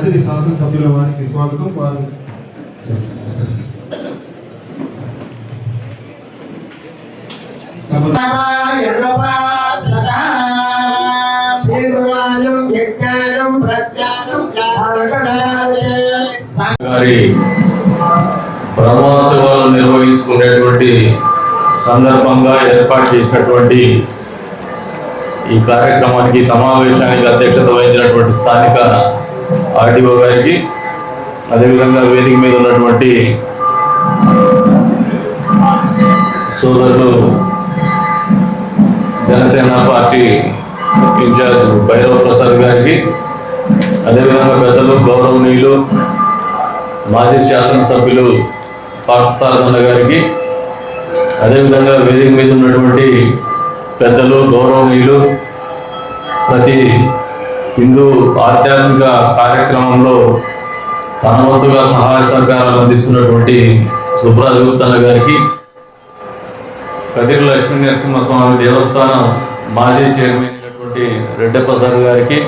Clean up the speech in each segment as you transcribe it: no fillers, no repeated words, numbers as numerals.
కదిరి శాసనసభ్యుల వారికి స్వాగతం. వారు బ్రహ్మోత్సవాలు నిర్వహించుకునేటువంటి సందర్భంగా ఏర్పాటు చేసినటువంటి ఈ కార్యక్రమానికి సమావేశానికి అధ్యక్షత వహించినటువంటి స్థానిక ఆర్డీఓ గారికి, అదేవిధంగా వేదిక మీద ఉన్నటువంటి సోదరులు జనసేన పార్టీ ఇన్ఛార్జ్ భైరవ ప్రసాద్ గారికి, అదేవిధంగా పెద్దలు గౌరవనీయులు మాజీ శాసనసభ్యులు పార్థసారథి గారికి, అదేవిధంగా వేదిక మీద ఉన్నటువంటి పెద్దలు గౌరవనీయులు ప్రతి హిందూ ఆధ్యాత్మిక కార్యక్రమంలో తన వంతుగా సహాయ సహకారాలు అందిస్తున్నటువంటి సుబ్రాజగుప్తన్న గారికి, కదిరి లక్ష్మీ నరసింహస్వామి దేవస్థానం మాజీ చైర్మన్ అయినటువంటి రెడ్డి ప్రసాద్ గారికి,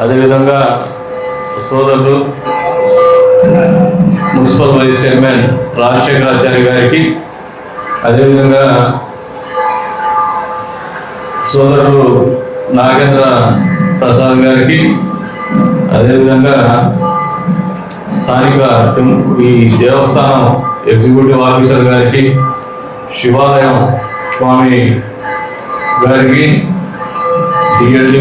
అదేవిధంగా సోదరులు మున్సిపల్ వైస్ చైర్మన్ రాజశేఖరాచార్య గారికి, అదేవిధంగా సోదరులు నాగేంద్ర ప్రసాద్ గారికి, అదేవిధంగా స్థానిక ఈ దేవస్థానం ఎగ్జిక్యూటివ్ ఆఫీసర్ గారికి, శివాలయం స్వామి గారికి, డిఎల్డి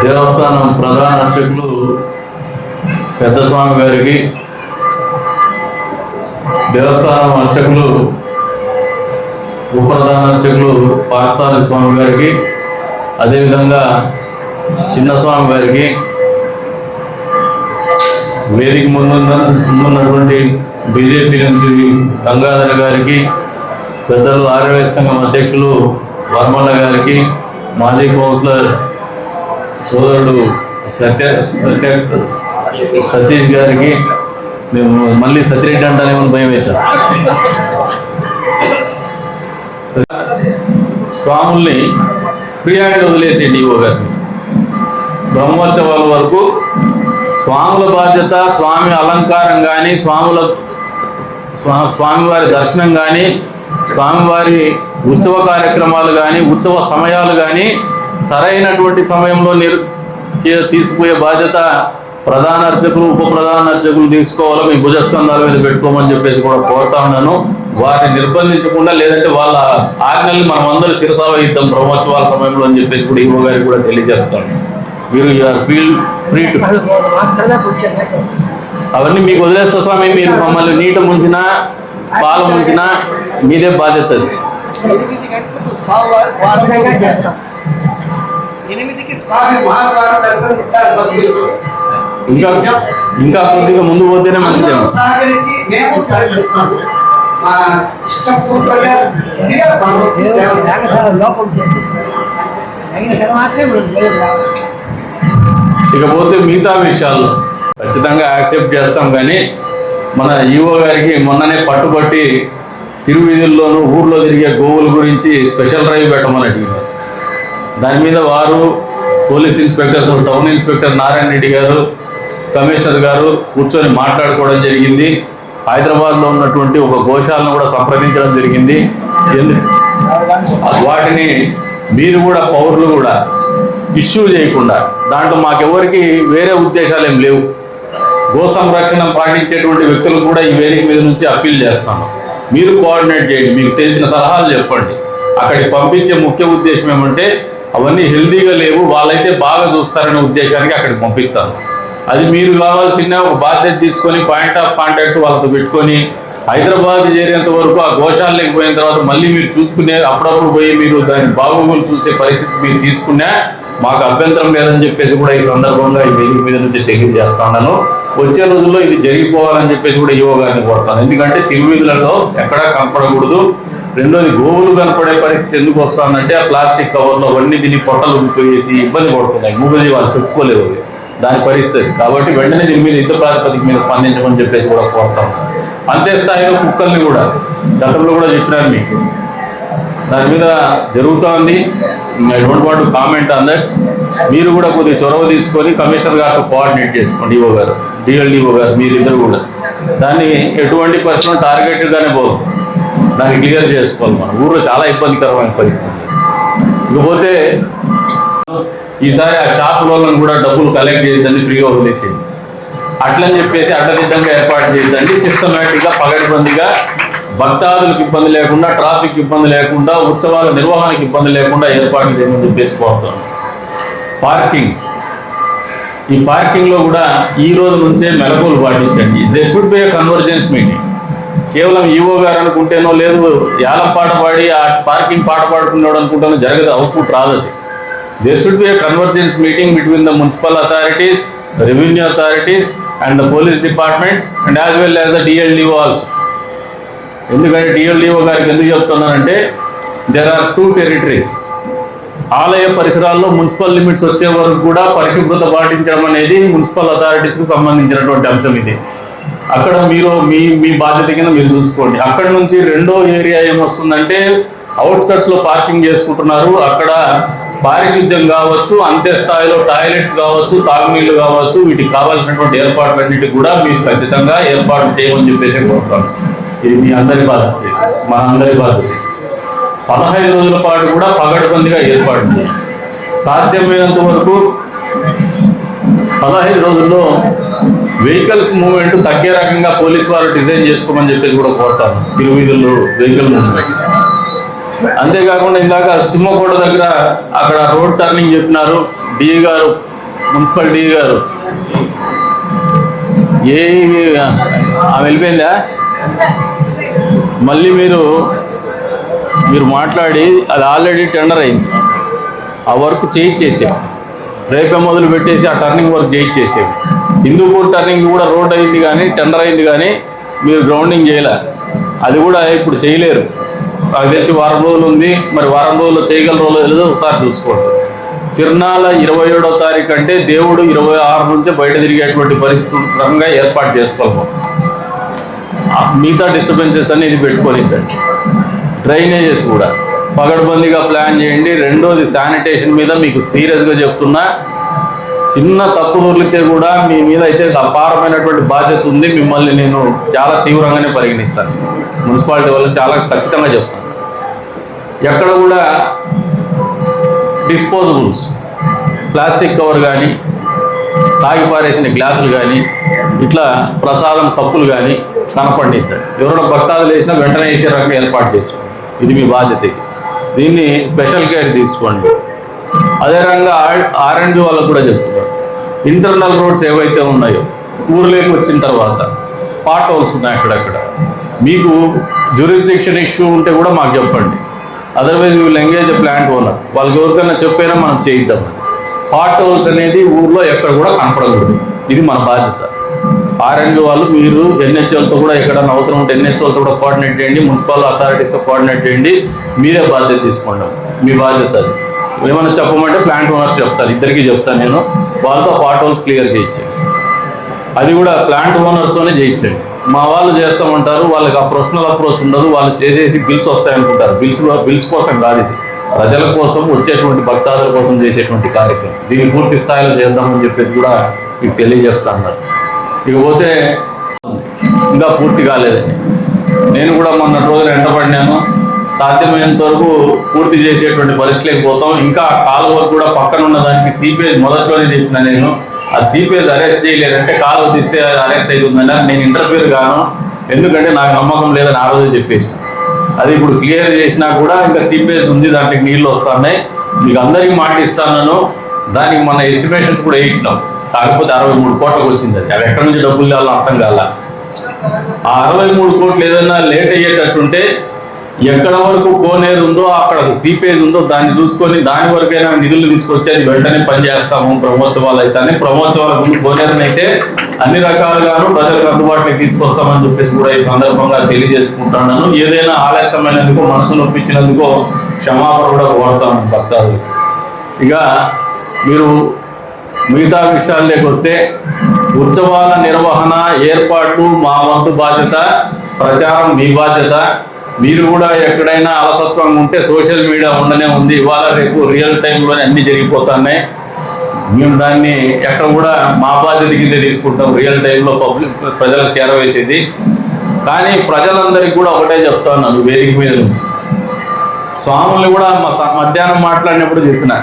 దేవస్థానం ప్రధాన అర్చకులు పెద్ద స్వామి గారికి, దేవస్థానం అర్చకులు ఉపప్రధాన అర్చకులు పార్థసారథి స్వామి గారికి, అదేవిధంగా చిన్న స్వామి గారికి, వేదిక ముందున్నటువంటి బీజేపీ నుంచి గంగాధర్ గారికి, పెద్దలు ఆర్యవైశ్య సంఘం అధ్యక్షులు వర్మల గారికి, మాజీ కౌన్సిలర్ సోదరుడు సతీష్ గారికి, మేము మళ్ళీ సత్యరెడ్డి అంటానేమో భయం అవుతాం. స్వాముల్ని ఫ్రీగా వదిలేసే డిఓ గారిని బ్రహ్మోత్సవాల వరకు స్వాముల బాధ్యత, స్వామి అలంకారం కానీ, స్వామివారి దర్శనం కానీ, స్వామివారి ఉత్సవ కార్యక్రమాలు కానీ, ఉత్సవ సమయాలు కానీ సరైనటువంటి సమయంలో తీసుకుపోయే బాధ్యత ప్రధాన అర్చకులు, ఉప ప్రధాన అర్చకులు తీసుకోవాలో మీ భుజస్కంధాల మీద పెట్టుకోమని చెప్పేసి కూడా కోరుతా ఉన్నాను. వారిని నిర్బంధించకుండా, లేదంటే వాళ్ళ ఆజ్ఞల్ని మనం అందరూ శిరసావహిద్దాం బ్రహ్మోత్సవాల సమయంలో అని చెప్పేసి కూడా ఈవో గారికి కూడా తెలియజేస్తాను. మీరు ఫీల్ ఫ్రీ టు అవన్నీ మీకు వదిలేస్తా స్వామి. మీరు మమ్మల్ని నీట ముంచినా పాల ముంచినా మీదే బాధ్యత. ఇంకా కొద్దిగా ముందు పోతేనే మంచిది. ఇకపోతే మిగతా విషయాలు ఖచ్చితంగా యాక్సెప్ట్ చేస్తాం. కానీ మన ఈవో గారికి మొన్ననే పట్టుబట్టి తిరువీధుల్లోనూ ఊర్లో తిరిగే గోవుల గురించి స్పెషల్ డ్రైవ్ పెట్టమని అడిగినారు. దాని మీద వారు police inspectors, town inspector Narayana Reddy గారు, కమిషనర్ గారు కూర్చొని మాట్లాడుకోవడం జరిగింది. హైదరాబాద్లో ఉన్నటువంటి ఒక గోశాలను కూడా సంప్రదించడం జరిగింది. వాటిని మీరు కూడా పౌరులు కూడా ఇష్యూ చేయకుండా, దాంట్లో మాకెవరికి వేరే ఉద్దేశాలు ఏం లేవు. గో సంరక్షణ పాటించేటువంటి వ్యక్తులు కూడా ఈ వేదిక మీద నుంచి అప్పీల్ చేస్తాను. మీరు కోఆర్డినేట్ చేయండి, మీకు తెలిసిన సలహాలు చెప్పండి. అక్కడికి పంపించే ముఖ్య ఉద్దేశం ఏమంటే అవన్నీ హెల్దీగా లేవు, వాళ్ళైతే బాగా చూస్తారనే ఉద్దేశానికి అక్కడికి పంపిస్తాను. అది మీరు కావాల్సిన ఒక బాధ్యత తీసుకొని పాయింట్ ఆఫ్ కాంటాక్ట్ వాళ్ళతో పెట్టుకొని హైదరాబాద్ చేరేంత వరకు ఆ గోశాలకి పోయిన తర్వాత మళ్ళీ మీరు చూసుకునే, అప్పుడప్పుడు పోయి మీరు దాని బాగోగులు చూసే పరిస్థితి మీరు తీసుకున్నా మాకు అభ్యంతరం లేదని చెప్పేసి కూడా ఈ సందర్భంగా ఈ వేదిక మీద నుంచి తెలియజేస్తా ఉన్నాను. వచ్చే రోజుల్లో ఇది జరిగిపోవాలని చెప్పేసి కూడా ఈవో గారిని కోరుతాను. ఎందుకంటే తిరువీధులలో ఎక్కడా కనపడకూడదు. రెండోది, గోవులు కనపడే పరిస్థితి ఎందుకు వస్తుందంటే ఆ ప్లాస్టిక్ కవర్లో అవన్నీ దీన్ని పొట్టలు ఉడిపోయేసి ఇబ్బంది పడుతున్నాయి. మూగది వాళ్ళు చెప్పుకోలేవు దాని పరిస్థితి. కాబట్టి వెంటనే దీని మీద యుద్ధ ప్రాతిపదిక మీద స్పందించమని చెప్పేసి కూడా కోరుతాం. అంతే స్థాయిలో కుక్కల్ని కూడా గతంలో కూడా చెప్పినారు మీకు, దాని మీద జరుగుతోంది. I don't want to comment on that. మీరు కూడా కొద్దిగా చొరవ తీసుకొని కమిషనర్ గారితో కోఆర్డినేట్ చేసుకోండి, ఈఓ గారు, డిఎల్డిఓ గారు, మీరిద్దరు కూడా దాన్ని ఎటువంటి పరిస్థితుల్లో టార్గెటెడ్గానే పోదు, దాన్ని క్లియర్ చేసుకోవాలి. మన ఊళ్ళో చాలా ఇబ్బందికరమైన పరిస్థితి. ఇకపోతే ఈసారి ఆ షాపులను కూడా డబ్బులు కలెక్ట్ చేయొద్దని ఫ్రీగా వదిలేసేది, అట్లని చెప్పేసి అడ్డదిడ్డంగా ఏర్పాటు చేయొద్దండి. సిస్టమేటిక్గా పగడ్బందీగా భక్తాదులకు ఇబ్బంది లేకుండా, ట్రాఫిక్ ఇబ్బంది లేకుండా, ఉత్సవాల నిర్వహణకు ఇబ్బంది లేకుండా ఏర్పాటు చేయమని చెప్పేసి కోరుతాను. పార్కింగ్, ఈ పార్కింగ్లో కూడా ఈ రోజు నుంచే మెలకువలు పాటించండి. They should be A convergence meeting. కేవలం ఈఓ గారు అనుకుంటేనో, లేదు యాలం పాట పాడి ఆ పార్కింగ్ పాట పాడుతున్నాడు అనుకుంటేనో జరగదు, అవుట్పుట్ రాదు. There should be a convergence meeting between the municipal authorities, the revenue authorities and the police department and as well as the DLDO also. ఎందుకంటే DLDO గారికి ఎందుకు చెప్తున్నానంటే, there are 2 territories. ఆలయ పరిసరాల్లో మున్సిపల్ లిమిట్స్ వచ్చే వరకు కూడా పరిశుభ్రత పాటించడం అనేది మున్సిపల్ అథారిటీస్కి సంబంధించినటువంటి అంశం ఇది. అక్కడ మీరు మీ బాధ్యత కింద మీరు చూసుకోండి. అక్కడ నుంచి రెండో ఏరియా ఏమొస్తుందంటే, అవుట్స్కట్స్లో పార్కింగ్ చేసుకుంటున్నారు. అక్కడ పారిశుద్ధ్యం కావచ్చు, అంతే స్థాయిలో టాయిలెట్స్ కావచ్చు, తాగునీళ్ళు కావచ్చు, వీటికి కావాల్సినటువంటి ఏర్పాట్లన్నిటికి కూడా మీరు ఖచ్చితంగా ఏర్పాటు చేయమని చెప్పేసి కోరుతాను. ఇది మీ అందరి బాధ్యత, మన అందరి బాధ్యత. 15 రోజుల పాటు కూడా పగడ్బందీగా ఏర్పాటు చేయాలి. సాధ్యమైనంత వరకు 15 రోజుల్లో వెహికల్స్ మూవ్మెంట్ తగ్గే రకంగా పోలీసు వారు డిజైన్ చేసుకోమని చెప్పేసి కూడా కోరుతాను. తిరువీధుల్లో వెహికల్ మూవ్మెంట్. అంతేకాకుండా ఇందాక సింహకోట దగ్గర అక్కడ రోడ్ టర్నింగ్ చెప్పినారు డిఈ గారు, మున్సిపల్ డిఈ గారు. వెళ్ళిపోయిందా? మళ్ళీ మీరు మాట్లాడి అది ఆల్రెడీ టెండర్ అయింది, ఆ వర్క్ చేయించేసాం. రేపే మొదలు పెట్టేసి ఆ టర్నింగ్ వర్క్ చేయించేసాం. హిందూపూర్ టర్నింగ్ కూడా రోడ్ అయింది కానీ, టెండర్ అయింది కానీ మీరు గ్రౌండింగ్ చేయలే. అది కూడా ఇప్పుడు చేయలేరు. నాకు తెలిసి వారం రోజులు ఉంది, మరి వారం రోజుల్లో చేయగలరో లేదో ఒకసారి చూసుకోండి. తిరునాళ్ళ 27వ తారీఖు అంటే దేవుడు 26 నుంచే బయట తిరిగేటువంటి పరిస్థితులంగా ఏర్పాటు చేసుకోవాలి. మిగతా డిస్టర్బెన్సెస్ అన్ని ఇది పెట్టుకొని, డ్రైనేజెస్ కూడా పగడ్బందీగా ప్లాన్ చేయండి. రెండోది శానిటేషన్ మీద మీకు సీరియస్గా చెప్తున్నా, చిన్న తప్పు దొరికితే కూడా మీ మీద అయితే అపారమైనటువంటి బాధ్యత ఉంది. మిమ్మల్ని నేను చాలా తీవ్రంగానే పరిగణిస్తాను. మున్సిపాలిటీ వాళ్ళు చాలా ఖచ్చితంగా చెప్తాను. ఎక్కడ కూడా డిస్పోజబుల్స్, ప్లాస్టిక్ కవర్ కానీ, తాగి పారేసిన గ్లాసులు కానీ, ఇట్లా ప్రసాదం కప్పులు కానీ కనపడిద్దాం. ఎవరైనా భక్తాదులు వేసినా వెంటనే వేసే రకంగా ఏర్పాటు చేసుకోండి. ఇది మీ బాధ్యత. దీన్ని స్పెషల్ కేర్ తీసుకోండి. అదే రకంగా R&B వాళ్ళకు కూడా చెప్తున్నారు, ఇంటర్నల్ రోడ్స్ ఏవైతే ఉన్నాయో ఊర్లోకి వచ్చిన తర్వాత పార్ట్ హోల్స్ ఉన్నాయి అక్కడక్కడ. మీకు జ్యూరిస్డిక్షన్ ఇష్యూ ఉంటే కూడా మాకు చెప్పండి. అదర్వైజ్ వీళ్ళు ఎంగేజ్ ప్లాంట్ ఓనర్, వాళ్ళకి ఎవరికైనా చెప్పైనా మనం చేయిద్దామని. పార్ట్ హోల్స్ అనేది ఊర్లో ఎక్కడ కూడా కనపడకూడదు. ఇది మన బాధ్యత. R&B వాళ్ళు మీరు NHLతో కూడా ఎక్కడైనా అవసరం ఉంటే NHLతో కూడా కోఆర్డినేట్ చేయండి, మున్సిపల్ అథారిటీస్తో కోఆర్డినేట్ చేయండి. మీరే బాధ్యత తీసుకోండి, మీ బాధ్యత. ఏమైనా చెప్పమంటే ప్లాంట్ ఓనర్స్ చెప్తారు, ఇద్దరికి చెప్తాను నేను. వాళ్ళతో పార్ట్ హోల్స్ క్లియర్ చేయించండి. అది కూడా ప్లాంట్ ఓనర్స్తోనే చేయించండి. మా వాళ్ళు చేస్తామంటారు, వాళ్ళకి ఆ ప్రొఫెషనల్ అప్రోచ్ ఉండదు. వాళ్ళు చేసేసి బిల్స్ వస్తాయనుకుంటారు. బిల్స్ కోసం కాదు, ఇది ప్రజల కోసం, వచ్చేటువంటి భక్తాదుల కోసం చేసేటువంటి కార్యక్రమం. దీన్ని పూర్తి స్థాయిలో చేద్దామని చెప్పేసి కూడా మీకు తెలియజేస్తా అన్నారు. ఇకపోతే ఇంకా పూర్తి కాలేదండి. నేను కూడా మొన్న రోజులు ఎండపడినాను. సాధ్యమైనంత వరకు పూర్తి చేసేటువంటి పరిస్థితికి పోతాం. ఇంకా కాలువ కూడా పక్కన ఉన్న దానికి సిపిఎస్ మొదట్లోనే చెప్పిన నేను, ఆ సిపిఎస్ అరెస్ట్ చేయలేదంటే కాలువ తీస్తే అరెస్ట్ అవుతుందని నేను ఇంటర్ఫియర్ గాను. ఎందుకంటే నాకు నమ్మకం లేదని ఆ రోజు చెప్పేసి, అది ఇప్పుడు క్లియర్ చేసినా కూడా ఇంకా సిపిఎస్ ఉంది, దాంట్లో నీళ్ళు వస్తున్నాయి. మీకు అందరికీ మాట ఇస్తాను. దానికి మన ఎస్టిమేషన్స్ కూడా వేయించినాం. కాకపోతే 63 కోట్లకు వచ్చింది. అది అవి ఎక్కడి నుంచి డబ్బులు కావాలో అర్థం కాల. ఆ 63 కోట్లు ఏదైనా లేట్ అయ్యేటట్టుంటే ఎక్కడ వరకు కోనేరు ఉందో, అక్కడ సీపేజ్ ఉందో దాన్ని చూసుకొని దాని వరకైనా నిధులు తీసుకొచ్చి అది వెంటనే పనిచేస్తాము. బ్రహ్మోత్సవాలు అయితే బ్రహ్మోత్సవాల ముందు కోనేరుని అయితే అన్ని రకాలుగాను ప్రజలకు అందుబాటులోకి తీసుకొస్తామని చెప్పేసి కూడా ఈ సందర్భంగా తెలియజేసుకుంటున్నాను. ఏదైనా ఆలస్యమైనందుకు, మనసు నొప్పించినందుకు క్షమాపణ కూడా కోరుతాను భక్తాదులు. ఇక మీరు మిగతా విషయాల్లోకి వస్తే, ఉత్సవాల నిర్వహణ ఏర్పాట్లు మా వంతు బాధ్యత, ప్రచారం మీ బాధ్యత. మీరు కూడా ఎక్కడైనా అలసత్వంగా ఉంటే సోషల్ మీడియా ఉండనే ఉంది. ఇవాళ రేపు రియల్ టైంలోనే అన్ని జరిగిపోతున్నాయి. మేము దాన్ని ఎక్కడ కూడా మా బాధ్యత కింద తీసుకుంటాం, రియల్ టైంలో ప్రజలకు చేరవేసేది. కానీ ప్రజలందరికీ కూడా ఒకటే చెప్తున్నాను వేదిక మీద నుంచి. స్వాముల్ని కూడా మధ్యాహ్నం మాట్లాడినప్పుడు చెప్పిన,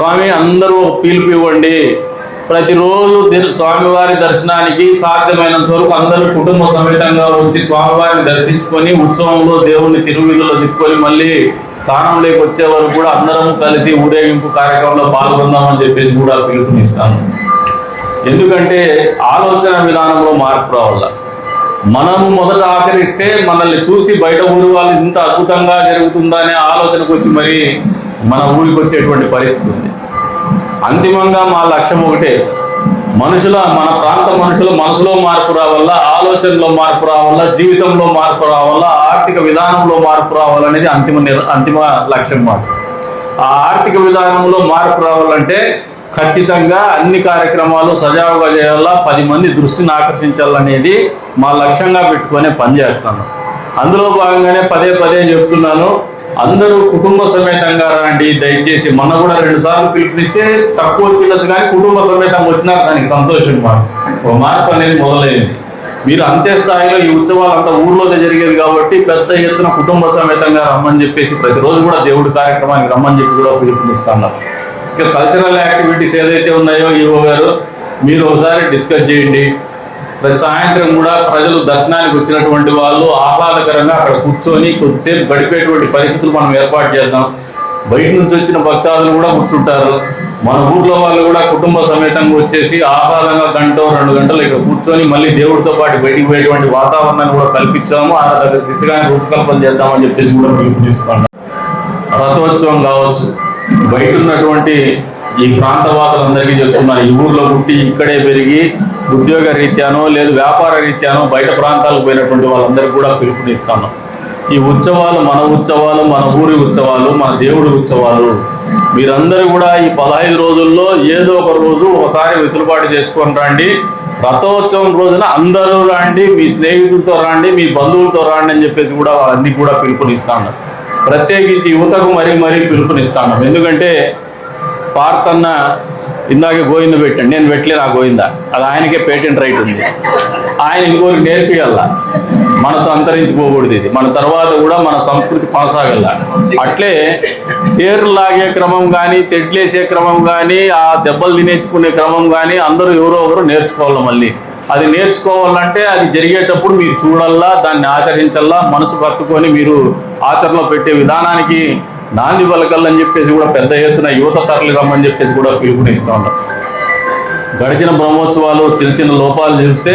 స్వామి అందరూ పిలుపు ఇవ్వండి, ప్రతిరోజు స్వామివారి దర్శనానికి సాధ్యమైనంత వరకు అందరూ కుటుంబ సమేతంగా వచ్చి స్వామివారిని దర్శించుకొని ఉత్సవంలో దేవుణ్ణి తిరువీధుల్లో తిప్పుకొని మళ్ళీ స్థానంలోకి వచ్చే వరకు కూడా అందరం కలిసి ఊరేగింపు కార్యక్రమంలో పాల్గొందామని చెప్పేసి కూడా పిలుపునిస్తాను. ఎందుకంటే ఆలోచన విధానంలో మార్పు రావాల. మనము మొదట ఆచరిస్తే మనల్ని చూసి బయట ఊరి వాళ్ళు ఇంత అద్భుతంగా జరుగుతుందా అనే ఆలోచనకు వచ్చి మరి మన ఊరికి వచ్చేటువంటి పరిస్థితి ఉంది. అంతిమంగా మా లక్ష్యం ఒకటే, మన ప్రాంత మనుషుల మనసులో మార్పు రావాలా, ఆలోచనలో మార్పు రావాలా, జీవితంలో మార్పు రావాలా, ఆర్థిక విధానంలో మార్పు రావాలనేది అంతిమ లక్ష్యం మాట. ఆ ఆర్థిక విధానంలో మార్పు రావాలంటే ఖచ్చితంగా అన్ని కార్యక్రమాలు సజావుగా చేయాలా, 10 మంది దృష్టిని ఆకర్షించాలనేది మా లక్ష్యంగా పెట్టుకొని పనిచేస్తాను. అందులో భాగంగానే పదే చెప్తున్నాను, అందరూ కుటుంబ సమేతంగా రండి దయచేసి. మొన్న కూడా 2 సార్లు పిలుపునిస్తే తక్కువ వచ్చినచ్చు, కానీ కుటుంబ సమేతంగా వచ్చినా దానికి సంతోషం మాట. ఒక మార్పు అనేది మొదలైంది. మీరు అంతే స్థాయిలో ఈ ఉత్సవాలు అంతా ఊర్లోనే జరిగేది కాబట్టి పెద్ద ఎత్తున కుటుంబ సమేతంగా రమ్మని చెప్పేసి ప్రతిరోజు కూడా దేవుడి కార్యక్రమానికి రమ్మని చెప్పి కూడా పిలుపునిస్తాను. ఇంకా కల్చరల్ యాక్టివిటీస్ ఏదైతే ఉన్నాయో ఈవో గారు మీరు ఒకసారి డిస్కస్ చేయండి. ప్రతి సాయంత్రం కూడా ప్రజలు దర్శనానికి వచ్చినటువంటి వాళ్ళు ఆహ్లాదకరంగా అక్కడ కూర్చొని కొద్దిసేపు గడిపేటువంటి పరిస్థితులు మనం ఏర్పాటు చేద్దాం. బయట నుంచి వచ్చిన భక్తాదులు కూడా కూర్చుంటారు. మన ఊర్లో వాళ్ళు కూడా కుటుంబ సమేతంగా వచ్చేసి ఆహ్లాదంగా 1-2 గంటలు ఇక్కడ కూర్చొని మళ్ళీ దేవుడితో పాటు బయటికి పోయేటువంటి వాతావరణాన్ని కూడా కల్పించాము. ఆ దిశగా రూపకల్పన చేద్దామని చెప్పేసి కూడా పిలుపునిస్తున్నాం. రథోత్సవం కావచ్చు, బయట ఉన్నటువంటి ఈ ప్రాంతవాసులందరికీ చెప్తున్నా, ఈ ఊర్లో పుట్టి ఇక్కడే పెరిగి ఉద్యోగ రీత్యానో లేదు వ్యాపార రీత్యానో బయట ప్రాంతాలకు పోయినటువంటి వాళ్ళందరికీ కూడా పిలుపునిస్తాను. ఈ ఉత్సవాలు మన ఊరి ఉత్సవాలు, మన దేవుడి ఉత్సవాలు. మీరందరూ కూడా ఈ 15 రోజుల్లో ఏదో ఒక రోజు ఒకసారి వెసులుబాటు చేసుకొని రండి. రథోత్సవం రోజున అందరూ రండి, మీ స్నేహితులతో రండి, మీ బంధువులతో రండి అని చెప్పేసి కూడా వాళ్ళన్నీ కూడా పిలుపునిస్తాను. ప్రత్యేకించి యువతకు మరీ పిలుపునిస్తాను. ఎందుకంటే పార్తన్న ఇందాకే గోవింద పెట్టండి, నేను పెట్టలేదు ఆ గోవింద, అది ఆయనకే పేటెంట్ రైట్ ఉంది. ఆయన ఇంకోరికి నేర్పియాల, మనతో అంతరించిపోకూడదు. ఇది మన తర్వాత కూడా మన సంస్కృతి కొనసాగల. అట్లే తేర్లు లాగే క్రమం కానీ, తెడ్లేసే క్రమం కానీ, ఆ దెబ్బలు తినేర్చుకునే క్రమం కానీ అందరూ ఎవరో ఒకరు నేర్చుకోవాలి. మళ్ళీ అది నేర్చుకోవాలంటే అది జరిగేటప్పుడు మీరు చూడాలా, దాన్ని ఆచరించాలా, మనసు కట్టుకొని మీరు ఆచరణలో పెట్టే విధానానికి నాంది పలకల్లని చెప్పేసి కూడా పెద్ద ఎత్తున యువత తరలి రమ్మని చెప్పేసి కూడా పిలుపునిస్తూ ఉంటాం. గడిచిన బ్రహ్మోత్సవాలు చిన్న లోపాలు చూస్తే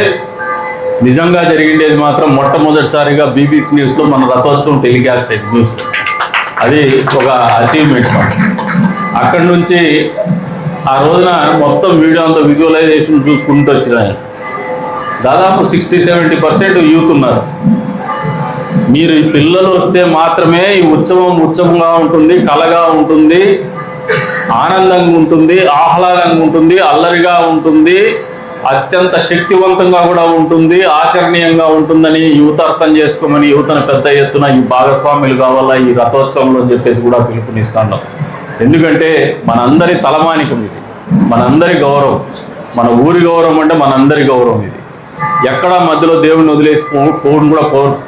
నిజంగా జరిగిండేది మాత్రం మొట్టమొదటిసారిగా BBC న్యూస్లో మన రథోత్సవం టెలికాస్ట్ అయింది న్యూస్. అది ఒక అచీవ్మెంట్. అక్కడి నుంచి ఆ రోజున మొత్తం వీడియో అంతా విజువలైజేషన్ చూసుకుంటూ వచ్చినాయి. దాదాపు 60-70% యూత్ ఉన్నారు. మీరు ఈ పిల్లలు వస్తే మాత్రమే ఈ ఉత్సవంగా ఉంటుంది, కళగా ఉంటుంది, ఆనందంగా ఉంటుంది, ఆహ్లాదంగా ఉంటుంది, అల్లరిగా ఉంటుంది, అత్యంత శక్తివంతంగా కూడా ఉంటుంది, ఆచరణీయంగా ఉంటుందని యువత అర్థం చేసుకోమని యువతను పెద్ద ఎత్తున ఈ భాగస్వాములు కావాలా ఈ రథోత్సవంలో అని చెప్పేసి కూడా పిలుపునిస్తాను. ఎందుకంటే మనందరి తలమానికం ఇది, మనందరి గౌరవం, మన ఊరి గౌరవం అంటే మనందరి గౌరవం ఇది. ఎక్కడ మధ్యలో దేవుడిని వదిలేసి పోవడం కూడా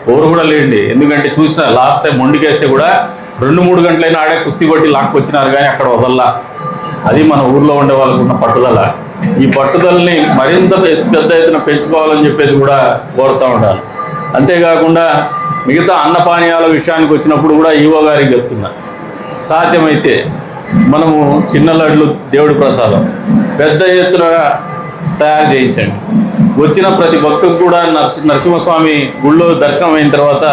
పోరు కూడా లేండి. ఎందుకంటే చూసిన లాస్ట్ టైం మొండికేస్తే కూడా 2-3 గంటలైనా ఆడే కుస్తీ కొట్టి లాక్కొచ్చినారు, కానీ అక్కడ వదల్లా. అది మన ఊర్లో ఉండే వాళ్ళకు ఉన్న పట్టుదల. ఈ పట్టుదలని మరింత పెద్ద ఎత్తున పెంచుకోవాలని చెప్పేసి కూడా కోరుతూ ఉండాలి. అంతేకాకుండా మిగతా అన్నపానీయాల విషయానికి వచ్చినప్పుడు కూడా ఈవో గారికి చెప్తున్నా, సాధ్యమైతే మనము చిన్న లడ్లు దేవుడి ప్రసాదం పెద్ద ఎత్తున తయారు చేయించండి. వచ్చిన ప్రతి భక్తుకు కూడా నరసింహస్వామి గుళ్ళో దర్శనం అయిన తర్వాత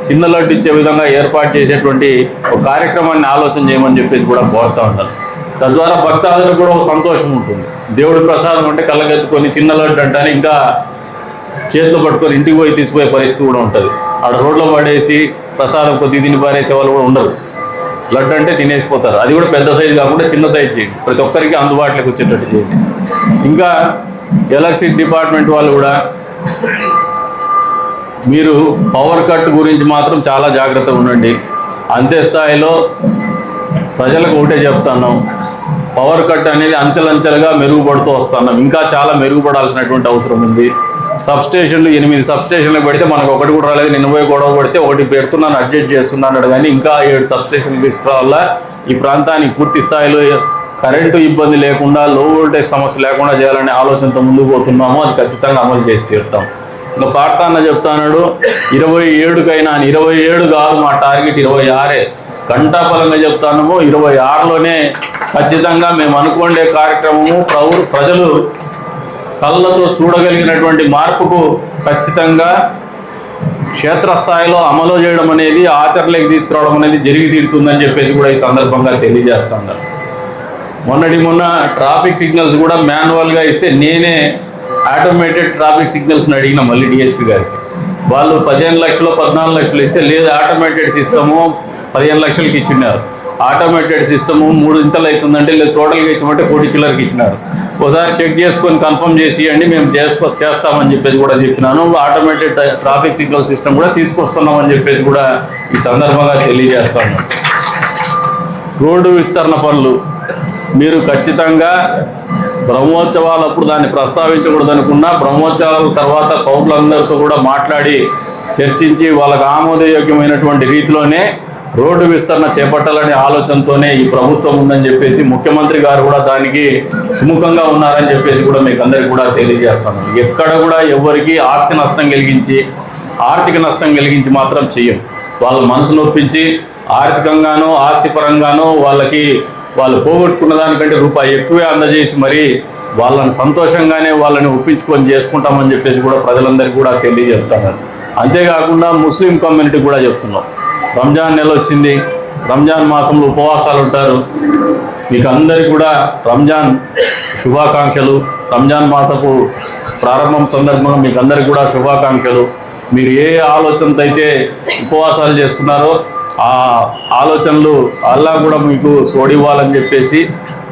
చిన్న లడ్డు ఇచ్చే విధంగా ఏర్పాటు చేసేటువంటి ఒక కార్యక్రమాన్ని ఆలోచన చేయమని చెప్పేసి కూడా కోరుతూ ఉంటారు. తద్వారా భక్తాదులకు కూడా ఒక సంతోషం ఉంటుంది. దేవుడి ప్రసాదం అంటే కళ్ళకెత్తుకొని చిన్న లడ్డు అంటానే ఇంకా చేతిలో పట్టుకొని ఇంటికి పోయి తీసుకుపోయే పరిస్థితి కూడా ఉంటుంది. ఆడ రోడ్లో పడేసి ప్రసాదం కొద్ది తిని పారేసే వాళ్ళు కూడా ఉండరు. లడ్డు అంటే తినేసిపోతారు. అది కూడా పెద్ద సైజు కాకుండా చిన్న సైజు చేయండి, ప్రతి ఒక్కరికి అందుబాటులోకి వచ్చేటట్టు చేయండి. ఇంకా ఎలక్ట్రిసిటీ డిపార్ట్మెంట్ వాళ్ళు కూడా మీరు పవర్ కట్ గురించి మాత్రం చాలా జాగ్రత్తగా ఉండండి. అంతే స్థాయిలో ప్రజలకు ఒకటే చెప్తాను, పవర్ కట్ అనేది అంచెలంచెలుగా మెరుగుపడుతూ వస్తున్నాం. ఇంకా చాలా మెరుగుపడాల్సినటువంటి అవసరం ఉంది. సబ్స్టేషన్లు 8 సబ్స్టేషన్లు పెడితే మనకు ఒకటి కూడా రాలేదు. నిన్న పోయి గొడవ పడితే ఒకటి పెడుతున్నాను, అడ్జస్ట్ చేస్తున్నాడు, కానీ ఇంకా 7 సబ్స్టేషన్లు తీసుకురావాలా. ఈ ప్రాంతానికి పూర్తి స్థాయిలో కరెంటు ఇబ్బంది లేకుండా, లో వోల్టేజ్ సమస్య లేకుండా చేయాలనే ఆలోచనతో ముందుకు పోతున్నాము. అది ఖచ్చితంగా అమలు చేసి తీరుతాం. ఇంకా పార్తాన్న చెప్తాడు 27కైనా, 27 కాదు మా టార్గెట్ 26. గంటాఫలంగా చెప్తాము 26లోనే ఖచ్చితంగా మేము అనుకునే కార్యక్రమము ప్రజలు కళ్ళతో చూడగలిగినటువంటి మార్పుకు ఖచ్చితంగా క్షేత్రస్థాయిలో అమలు చేయడం అనేది, ఆచరణలోకి తీసుకురావడం అనేది జరిగి తీరుతుందని చెప్పేసి కూడా ఈ సందర్భంగా తెలియజేస్తున్నారు. మొన్న ట్రాఫిక్ సిగ్నల్స్ కూడా మాన్యువల్గా ఇస్తే నేనే ఆటోమేటెడ్ ట్రాఫిక్ సిగ్నల్స్ని అడిగిన మళ్ళీ డిఎస్పీ గారికి. వాళ్ళు 15 లక్షలు 14 లక్షలు ఇస్తే లేదు ఆటోమేటెడ్ సిస్టము 15 లక్షలకి ఇచ్చినారు. ఆటోమేటెడ్ సిస్టము 3 ఇంతలు అవుతుందంటే లేదు టోటల్గా ఇచ్చమంటే 1 కోటి చిల్లరకి ఇచ్చినారు. ఒకసారి చెక్ చేసుకొని కన్ఫర్మ్ చేసి ఇవ్వండి, మేము చేస్తామని చెప్పేసి కూడా చెప్పినాను. ఆటోమేటెడ్ ట్రాఫిక్ సిగ్నల్ సిస్టమ్ కూడా తీసుకొస్తున్నామని చెప్పేసి కూడా ఈ సందర్భంగా తెలియజేస్తాను. రోడ్డు విస్తరణ పనులు మీరు ఖచ్చితంగా బ్రహ్మోత్సవాలప్పుడు దాన్ని ప్రస్తావించకూడదు అనుకున్నా, బ్రహ్మోత్సవాల తర్వాత పౌరులందరితో కూడా మాట్లాడి చర్చించి వాళ్ళకు ఆమోదయోగ్యమైనటువంటి రీతిలోనే రోడ్డు విస్తరణ చేపట్టాలనే ఆలోచనతోనే ఈ ప్రభుత్వం ఉందని చెప్పేసి ముఖ్యమంత్రి గారు కూడా దానికి సుముఖంగా ఉన్నారని చెప్పేసి కూడా మీకు అందరికీ కూడా తెలియజేస్తాను. ఎక్కడ కూడా ఎవరికి ఆస్తి నష్టం కలిగించి, ఆర్థిక నష్టం కలిగించి మాత్రం చెయ్యం. వాళ్ళ మనసు నొప్పించి ఆర్థికంగానో ఆస్తి పరంగానో వాళ్ళు పోగొట్టుకున్న దానికంటే రూపాయి ఎక్కువే అందజేసి మరి వాళ్ళని సంతోషంగానే వాళ్ళని ఒప్పించుకొని చేసుకుంటామని చెప్పేసి కూడా ప్రజలందరికీ కూడా తెలియజేస్తాను. అంతేకాకుండా ముస్లిం కమ్యూనిటీ కూడా చెప్తున్నాం, రంజాన్ నెల వచ్చింది, రంజాన్ మాసంలో ఉపవాసాలు ఉంటారు. మీకు అందరికీ కూడా రంజాన్ శుభాకాంక్షలు. రంజాన్ మాసపు ప్రారంభం సందర్భంగా మీకు అందరికీ కూడా శుభాకాంక్షలు. మీరు ఏ ఆలోచనతో అయితే ఉపవాసాలు చేస్తున్నారో ఆ ఆలోచనలు అల్లా కూడా మీకు తోడివ్వాలని చెప్పేసి,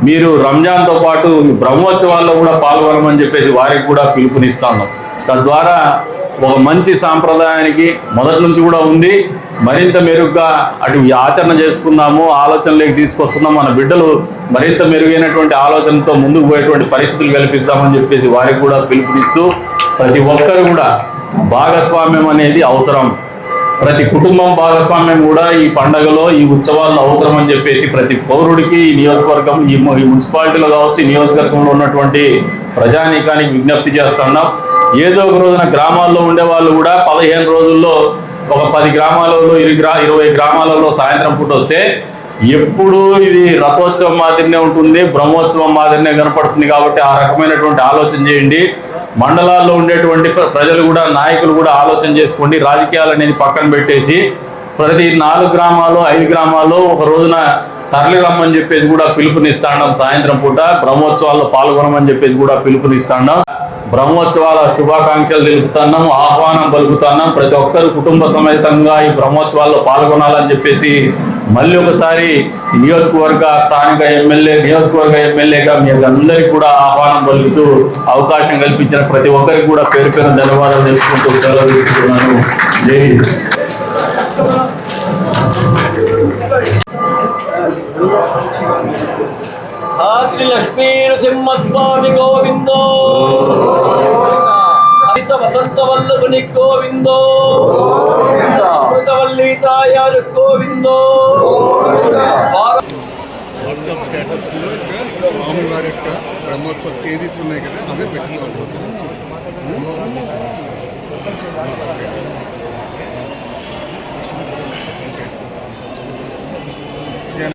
మీరు రంజాన్తో పాటు బ్రహ్మోత్సవాల్లో కూడా పాల్గొనమని చెప్పేసి వారికి కూడా పిలుపునిస్తాను. తద్వారా ఒక మంచి సాంప్రదాయానికి మొదటి నుంచి కూడా ఉంది, మరింత మెరుగ్గా అటు ఆచరణ చేసుకున్నాము, ఆలోచనలోకి తీసుకొస్తున్నాం. మన బిడ్డలు మరింత మెరుగైనటువంటి ఆలోచనతో ముందుకు పోయేటువంటి పరిస్థితులు కల్పిస్తామని చెప్పేసి వారికి కూడా పిలుపునిస్తూ, ప్రతి ఒక్కరు కూడా భాగస్వామ్యం అనేది అవసరం. ప్రతి కుటుంబం భాగస్వామ్యం కూడా ఈ పండగలో, ఈ ఉత్సవాల్లో అవసరం అని చెప్పేసి ప్రతి పౌరుడికి ఈ నియోజకవర్గం, ఈ మున్సిపాలిటీలో కావచ్చు, ఈ నియోజకవర్గంలో ఉన్నటువంటి ప్రజానీకానికి విజ్ఞప్తి చేస్తున్నాం. ఏదో ఒక రోజున గ్రామాల్లో ఉండే వాళ్ళు కూడా 15 రోజుల్లో ఒక 10 గ్రామాలలో 20 గ్రామాలలో సాయంత్రం పూట వస్తే ఎప్పుడు ఇది రథోత్సవం మాదిరినే ఉంటుంది, బ్రహ్మోత్సవం మాదిరినే కనపడుతుంది. కాబట్టి ఆ రకమైనటువంటి ఆలోచన చేయండి. మండలాల్లో ఉండేటువంటి ప్రజలు కూడా, నాయకులు కూడా ఆలోచన చేసుకోండి. రాజకీయాలు అనేది పక్కన పెట్టేసి ప్రతి 4 గ్రామాలు 5 గ్రామాల్లో ఒక రోజున తరలి రమ్మని చెప్పేసి కూడా పిలుపునిస్తాం. సాయంత్రం పూట బ్రహ్మోత్సవాల్లో పాల్గొనమని చెప్పేసి కూడా పిలుపునిస్తాం. బ్రహ్మోత్సవాల శుభాకాంక్షలు తెలుపుతున్నాం, ఆహ్వానం పలుకుతున్నాం. ప్రతి ఒక్కరు కుటుంబ సమేతంగా ఈ బ్రహ్మోత్సవాల్లో పాల్గొనాలని చెప్పేసి మళ్ళీ ఒకసారి నియోజకవర్గ ఎమ్మెల్యేగా మీ అందరికీ కూడా ఆహ్వానం పలుకుతూ అవకాశం కల్పించిన ప్రతి ఒక్కరికి కూడా పేరు ధన్యవాదాలు తెలుపుకుంటూ సెలవు తీసుకుంటున్నాను. జై హింద్. లక్ష్మీ నరసింహస్వామి గోవిందో, వసంత వల్లభుని గోవిందో, అమృతవల్లి తాయారు గోవిందో. వాట్సాప్ స్టేటస్లో స్వామివారి యొక్క బ్రహ్మోత్సవ తేదీస్ ఉన్నాయి కదా, అవే పెట్టుకోవాలి.